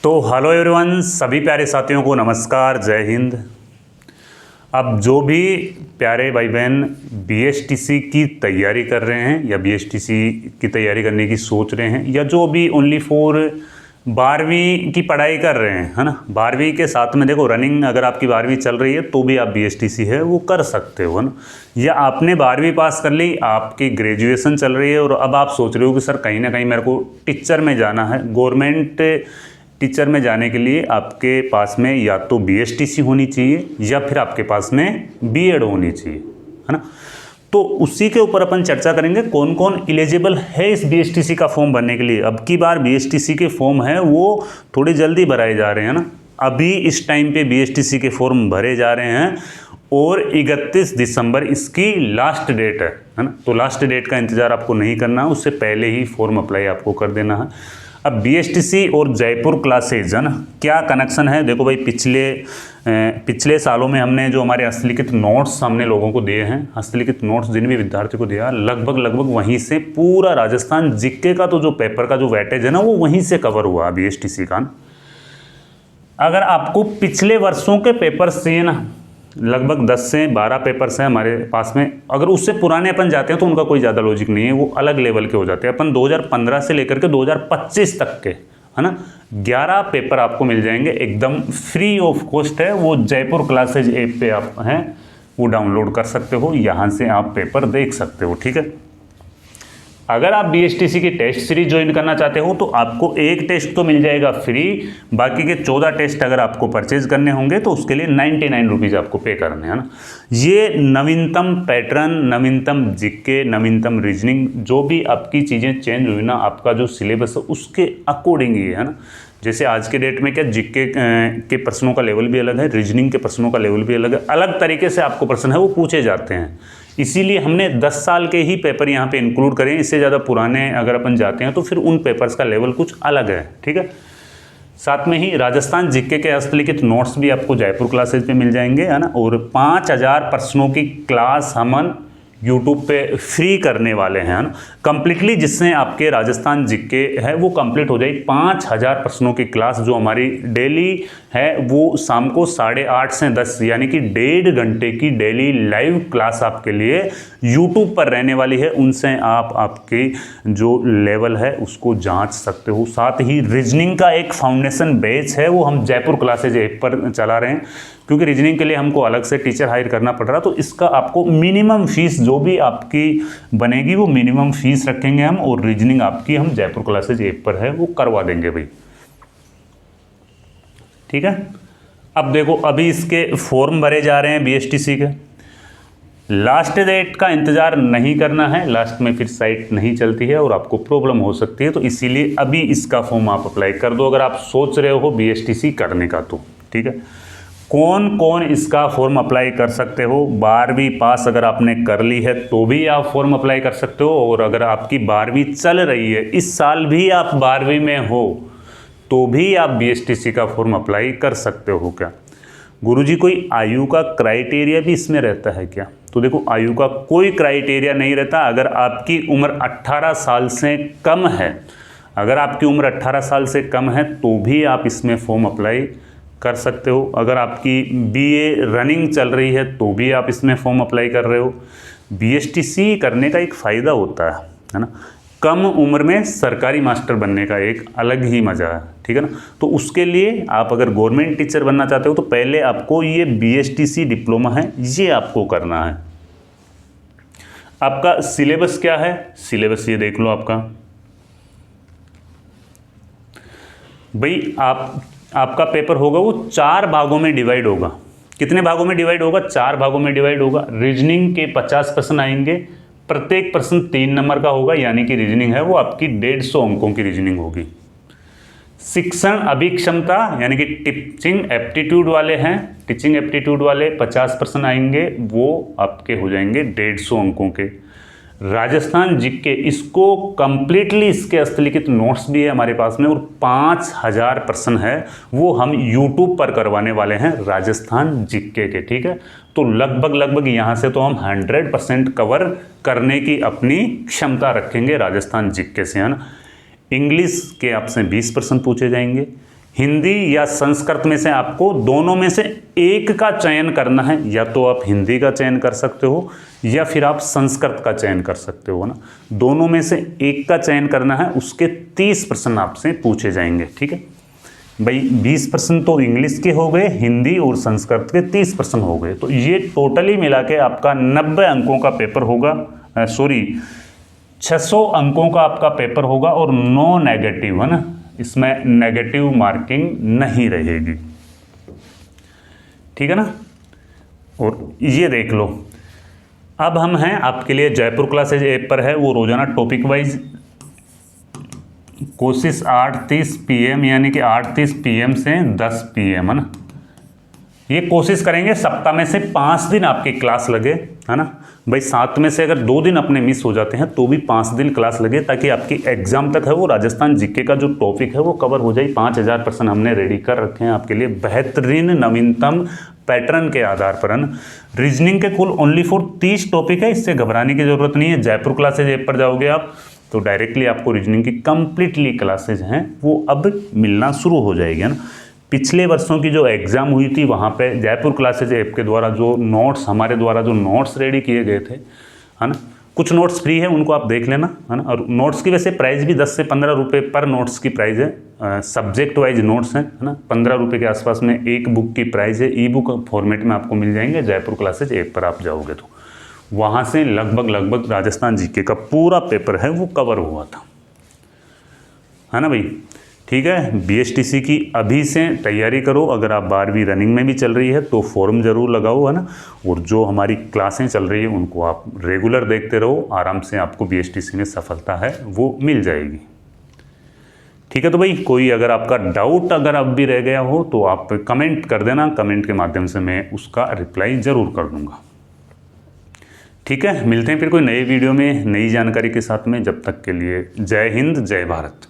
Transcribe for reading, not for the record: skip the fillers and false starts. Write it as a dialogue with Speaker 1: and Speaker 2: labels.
Speaker 1: तो hello everyone, सभी प्यारे साथियों को नमस्कार, जय हिंद। अब जो भी प्यारे भाई बहन बीएसटीसी की तैयारी कर रहे हैं या बीएसटीसी की तैयारी करने की सोच रहे हैं, या जो भी ओनली फॉर 12वीं की पढ़ाई कर रहे हैं, है ना, 12वीं के साथ में देखो रनिंग, अगर आपकी 12वीं चल रही है तो भी आप बीएसटीसी है वो कर सकते हो, है ना। या आपने 12वीं पास कर ली, आपकी ग्रेजुएशन चल रही है और अब आप सोच रहे हो कि सर कहीं ना कहीं मेरे को टीचर में जाना है, गवर्नमेंट टीचर में जाने के लिए आपके पास में या तो बीएसटीसी होनी चाहिए या फिर आपके पास में बीएड होनी चाहिए, है ना। तो उसी के ऊपर अपन चर्चा करेंगे कौन कौन एलिजिबल है इस बीएसटीसी का फॉर्म भरने के लिए। अब की बार बीएसटीसी के फॉर्म है वो थोड़ी जल्दी भराए जा रहे हैं ना, अभी इस टाइम पे बीएसटीसी के फॉर्म भरे जा रहे हैं और 31 दिसंबर इसकी लास्ट डेट है ना। तो लास्ट डेट का इंतज़ार आपको नहीं करना है, उससे पहले ही फॉर्म अप्लाई आपको कर देना है। अब बीएसटीसी और जयपुर क्लासेज, है ना, क्या कनेक्शन है। देखो भाई, पिछले सालों में हमने जो हमारे हस्तलिखित नोट्स हमने लोगों को दिए हैं, हस्तलिखित नोट्स जिन भी विद्यार्थियों को दिया, लगभग वहीं से पूरा राजस्थान जीके का तो जो पेपर का जो वेटेज है ना, वो वहीं से कवर हुआ बीएसटीसी का। अगर आपको पिछले वर्षों के पेपर्स चाहिए ना, लगभग 10 से 12 पेपर्स हैं हमारे पास में, अगर उससे पुराने अपन जाते हैं तो उनका कोई ज़्यादा लॉजिक नहीं है, वो अलग लेवल के हो जाते हैं। अपन 2015 से लेकर के 2025 तक के, है ना, 11 पेपर आपको मिल जाएंगे, एकदम फ्री ऑफ कॉस्ट है। वो जयपुर क्लासेज ऐप पे आप हैं वो डाउनलोड कर सकते हो, यहाँ से आप पेपर देख सकते हो, ठीक है। अगर आप बीएसटीसी की टेस्ट सीरीज ज्वाइन करना चाहते हो तो आपको एक टेस्ट तो मिल जाएगा फ्री, बाकी के 14 टेस्ट अगर आपको परचेज करने होंगे तो उसके लिए 99 रुपीज़ आपको पे करने हैं ना। ये नवीनतम पैटर्न, नवीनतम जीके, नवीनतम रीजनिंग, जो भी आपकी चीज़ें चेंज हुई ना, आपका जो सिलेबस है उसके अकॉर्डिंग ही है ना। जैसे आज के डेट में क्या जीके के प्रश्नों का लेवल भी अलग है, रीजनिंग के प्रश्नों का लेवल भी अलग है, अलग तरीके से आपको प्रश्न है वो पूछे जाते हैं। इसीलिए हमने 10 साल के ही पेपर यहाँ पे इंक्लूड करें, इससे ज़्यादा पुराने अगर अपन जाते हैं तो फिर उन पेपर्स का लेवल कुछ अलग है, ठीक है। साथ में ही राजस्थान जीके के हस्तलिखित नोट्स भी आपको जयपुर क्लासेज पे मिल जाएंगे, है ना। और 5000 प्रश्नों की क्लास हम यूट्यूब पे फ्री करने वाले हैं, ना, कंप्लीटली, जिससे आपके राजस्थान जीके है वो कंप्लीट हो जाएगी। 5000 प्रश्नों की क्लास जो हमारी डेली है वो शाम को 8:30 से 10, यानी कि 1.5 घंटे की डेली लाइव क्लास आपके लिए यूट्यूब पर रहने वाली है। उनसे आप आपकी जो लेवल है उसको जांच सकते हो। साथ ही रीजनिंग का एक फाउंडेशन बैच है वो हम जयपुर क्लासेज ऐप पर चला रहे हैं, क्योंकि रीजनिंग के लिए हमको अलग से टीचर हायर करना पड़ रहा, तो इसका आपको मिनिमम फीस जो भी आपकी बनेगी वो मिनिमम फीस रखेंगे हम, और रीजनिंग आपकी हम जयपुर क्लासेज ऐप पर है वो करवा देंगे भाई, ठीक है। अब देखो, अभी इसके फॉर्म भरे जा रहे हैं बीएसटीसी के। लास्ट डेट का इंतजार नहीं करना है, लास्ट में फिर साइट नहीं चलती है और आपको प्रॉब्लम हो सकती है, तो इसीलिए अभी इसका फॉर्म आप अप्लाई कर दो अगर आप सोच रहे हो बीएसटीसी करने का तो, ठीक है। कौन कौन इसका फॉर्म अप्लाई कर सकते हो। 12वीं पास अगर आपने कर ली है तो भी आप फॉर्म अप्लाई कर सकते हो, और अगर आपकी 12वीं चल रही है, इस साल भी आप 12वीं में हो तो भी आप बीएसटीसी का फॉर्म अप्लाई कर सकते हो। क्या गुरुजी कोई आयु का क्राइटेरिया भी इसमें रहता है क्या? तो देखो, आयु का कोई क्राइटेरिया नहीं रहता। अगर आपकी उम्र 18 साल से कम है, अगर आपकी उम्र 18 साल से कम है तो भी आप इसमें फॉर्म अप्लाई कर सकते हो। अगर आपकी बीए रनिंग चल रही है तो भी आप इसमें फॉर्म अप्लाई कर रहे हो। बीएसटीसी करने का एक फ़ायदा होता है ना, कम उम्र में सरकारी मास्टर बनने का एक अलग ही मज़ा है, ठीक है ना। तो उसके लिए आप अगर गवर्नमेंट टीचर बनना चाहते हो तो पहले आपको ये बीएसटीसी डिप्लोमा है ये आपको करना है। आपका सिलेबस क्या है, सिलेबस ये देख लो आपका भाई। आपका पेपर होगा वो 4 भागों में डिवाइड होगा। कितने भागों में डिवाइड होगा? 4 भागों में डिवाइड होगा। रीजनिंग के 50 प्रश्न आएंगे, प्रत्येक प्रश्न 3 नंबर का होगा, यानी कि रीजनिंग है वो आपकी 150 अंकों की रीजनिंग होगी। शिक्षण अभिक्षमता यानी कि टीचिंग एप्टीट्यूड वाले हैं, टीचिंग एप्टीट्यूड वाले 50 प्रश्न आएंगे, वो आपके हो जाएंगे 150 अंकों के। राजस्थान जीके, इसको कंप्लीटली इसके हस्तलिखित नोट्स भी है हमारे पास में, और 5000 प्रश्न है वो हम यूट्यूब पर करवाने वाले हैं राजस्थान जीके के, ठीक है। तो लगभग यहाँ से तो हम 100% कवर करने की अपनी क्षमता रखेंगे राजस्थान जीके से, है ना। इंग्लिश के आपसे 20 प्रश्न पूछे जाएंगे, हिंदी या संस्कृत में से आपको दोनों में से एक का चयन करना है। या तो आप हिंदी का चयन कर सकते हो या फिर आप संस्कृत का चयन कर सकते हो ना। दोनों में से एक का चयन करना है, उसके 30 प्रश्न आपसे पूछे जाएंगे। ठीक है भाई, 20 प्रश्न तो इंग्लिश के हो गए, हिंदी और संस्कृत के 30 प्रश्न हो गए। तो ये टोटली मिला के आपका 90 अंकों का पेपर होगा, 600 अंकों का आपका पेपर होगा और नो नेगेटिव है ना, इसमें नेगेटिव मार्किंग नहीं रहेगी। ठीक है ना। और ये देख लो, अब हम हैं आपके लिए जयपुर क्लासेज ऐप पर है, वो रोजाना टॉपिक वाइज कोशिश 8:30 PM यानी कि 8:30 PM से 10 PM है ना। ये कोशिश करेंगे सप्ताह में से 5 दिन आपकी क्लास लगे, है ना भाई। 7 में से अगर 2 दिन अपने मिस हो जाते हैं तो भी 5 दिन क्लास लगे, ताकि आपकी एग्जाम तक है वो राजस्थान जीके का जो टॉपिक है वो कवर हो जाए। 5000 प्रश्न हमने रेडी कर रखे हैं आपके लिए बेहतरीन नवीनतम पैटर्न के आधार पर, है ना। रीजनिंग के कुल ओनली फॉर 30 टॉपिक है, इससे घबराने की जरूरत नहीं है। जयपुर क्लासेज ऐप पर जाओगे आप तो डायरेक्टली आपको रीजनिंग की कंप्लीटली क्लासेज हैं वो अब मिलना शुरू हो जाएगी, है ना। पिछले वर्षों की जो एग्ज़ाम हुई थी वहाँ पे जयपुर क्लासेज ऐप के द्वारा जो नोट्स, हमारे द्वारा जो नोट्स रेडी किए गए थे, है ना, कुछ नोट्स फ्री है, उनको आप देख लेना, है ना। और नोट्स की वैसे प्राइस भी 10 से 15 रुपये पर नोट्स की प्राइस है। सब्जेक्ट वाइज नोट्स हैं, है ना। 15 रुपये के आसपास में एक बुक की प्राइस है। ई बुक फॉर्मेट में आपको मिल जाएंगे। जयपुर क्लासेज ऐप पर आप जाओगे तो वहाँ से लगभग राजस्थान जीके का पूरा पेपर है वो कवर हुआ था, है ना भाई। ठीक है, BSTC की अभी से तैयारी करो। अगर आप 12वीं रनिंग में भी चल रही है तो फॉर्म ज़रूर लगाओ, है ना। और जो हमारी क्लासें चल रही है उनको आप रेगुलर देखते रहो, आराम से आपको BSTC में सफलता है वो मिल जाएगी। ठीक है, तो भाई कोई अगर आपका डाउट अगर अब भी रह गया हो तो आप कमेंट कर देना, कमेंट के माध्यम से मैं उसका रिप्लाई ज़रूर कर दूँगा। ठीक है, मिलते हैं फिर कोई नए वीडियो में नई जानकारी के साथ में। जब तक के लिए जय हिंद, जय भारत।